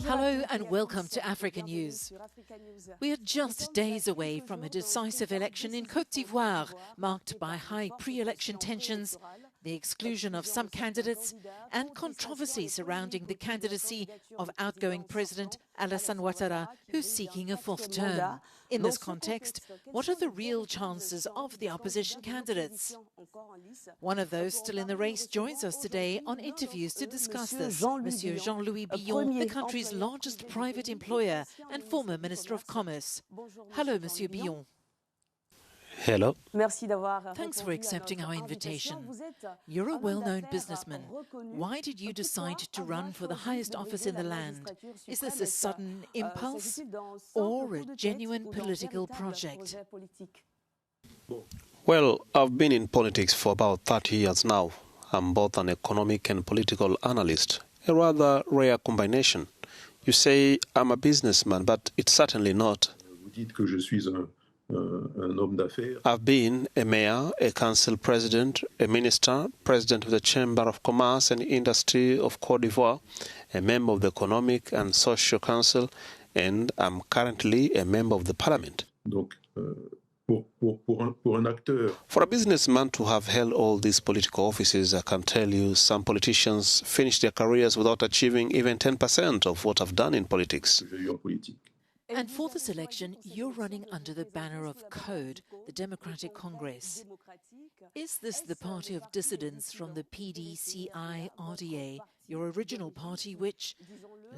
Hello and welcome to Africanews. We are just days away from a decisive election in Côte d'Ivoire, marked by high pre-election tensions, the exclusion of some candidates, and controversy surrounding the candidacy of outgoing President Alassane Ouattara, who's seeking a fourth term. In this context, what are the real chances of the opposition candidates? One of those still in the race joins us today on interviews to discuss this. Monsieur Louis Billon, the country's largest private employer and former Minister of Commerce. Hello, Monsieur Billon. Hello. Thanks for accepting our invitation. You're a well-known businessman. Why did you decide to run for the highest office in the land? Is this a sudden impulse or a genuine political project? Well, I've been in politics for about 30 years now. I'm both an economic and political analyst, a rather rare combination. You say I'm a businessman, but it's certainly not. I've been a mayor, a council president, a minister, president of the Chamber of Commerce and Industry of Côte d'Ivoire, a member of the Economic and Social Council, and I'm currently a member of the Parliament. For a businessman to have held all these political offices, I can tell you some politicians finish their careers without achieving even 10% of what I've done in politics. And for this election, you're running under the banner of Côte, the Democratic Congress. Is this the party of dissidents from the PDCI-RDA, your original party which,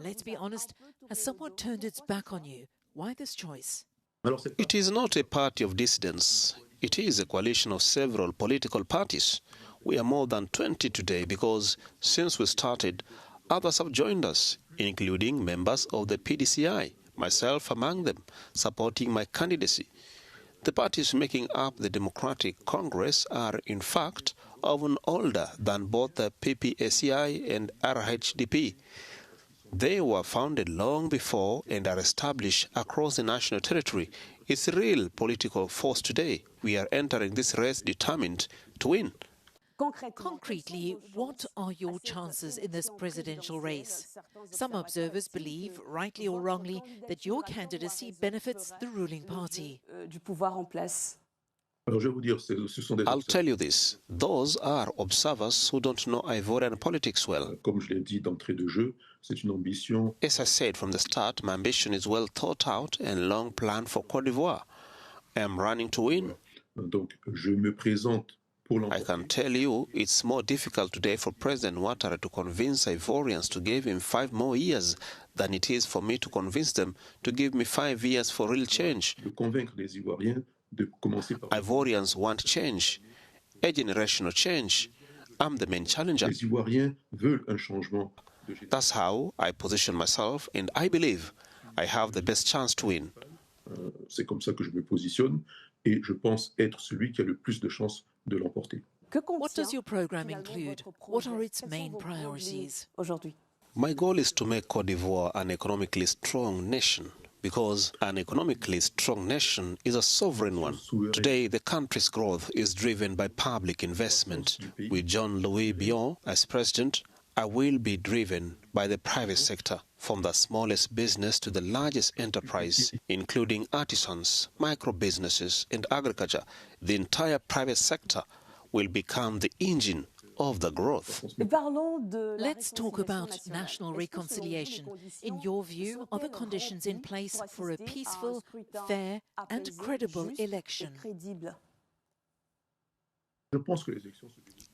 let's be honest, has somewhat turned its back on you? Why this choice? It is not a party of dissidents. It is a coalition of several political parties. We are more than 20 today because since we started, others have joined us, including members of the PDCI. Myself among them, supporting my candidacy. The parties making up the Democratic Congress are, in fact, often older than both the PPACI and RHDP. They were founded long before and are established across the national territory. It's a real political force today. We are entering this race determined to win. Concretely, what are your chances in this presidential race? Some observers believe, rightly or wrongly, that your candidacy benefits the ruling party. I'll tell you this. Those are observers who don't know Ivorian politics well. As I said from the start, my ambition is well thought out and long planned for Côte d'Ivoire. I am running to win. I can tell you it's more difficult today for President Ouattara to convince Ivorians to give him 5 more years than it is for me to convince them to give me 5 years for real change. Ivorians want change, a generational change. I'm the main challenger. That's how I position myself, and I believe I have the best chance to win. C'est comme ça que je me positionne, et je pense être celui qui a le plus de chances de l'emporter. What does your program include? What are its main priorities? My goal is to make Côte d'Ivoire an economically strong nation, because an economically strong nation is a sovereign one. Today, the country's growth is driven by public investment. With Louis Billon as president, I will be driven by the private sector, from the smallest business to the largest enterprise, including artisans, micro-businesses, and agriculture. The entire private sector will become the engine of the growth. Let's talk about national reconciliation. In your view, are the conditions in place for a peaceful, fair, and credible election?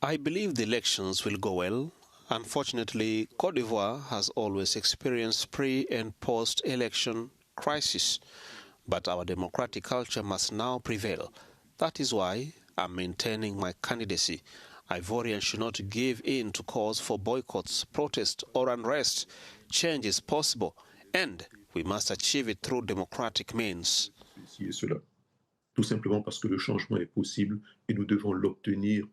I believe the elections will go well. Unfortunately, Côte d'Ivoire has always experienced pre- and post-election crisis, but our democratic culture must now prevail. That is why I'm maintaining my candidacy. Ivorians should not give in to calls for boycotts, protests, or unrest. Change is possible, and we must achieve it through democratic means. Tout simplement parce que le changement est possible et nous devons l'obtenir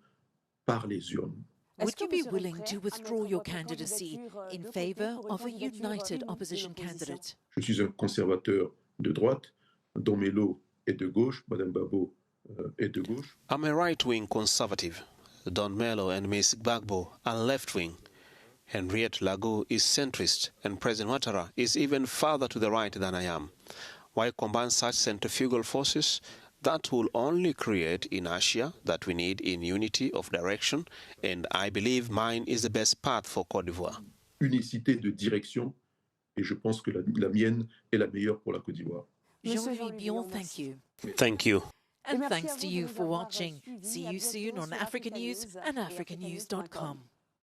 par les urnes. Would you be willing to withdraw your candidacy in favor of a united opposition candidate? Je suis un conservateur de droite, dont Melo est de gauche, Madame Babo est de gauche. I'm a right-wing conservative. Don Melo and Ms. Gbagbo are left-wing. Henriette Lago is centrist, and President Ouattara is even farther to the right than I am. Why combine such centrifugal forces? That will only create inertia that we need in unity of direction, and I believe mine is the best path for Côte d'Ivoire. Unicité de direction, et je pense que la mienne est la meilleure pour la Côte d'Ivoire. Louis Billon, thank you. Thank you. And thanks to you for watching. See you soon on Africanews and Africanews.com.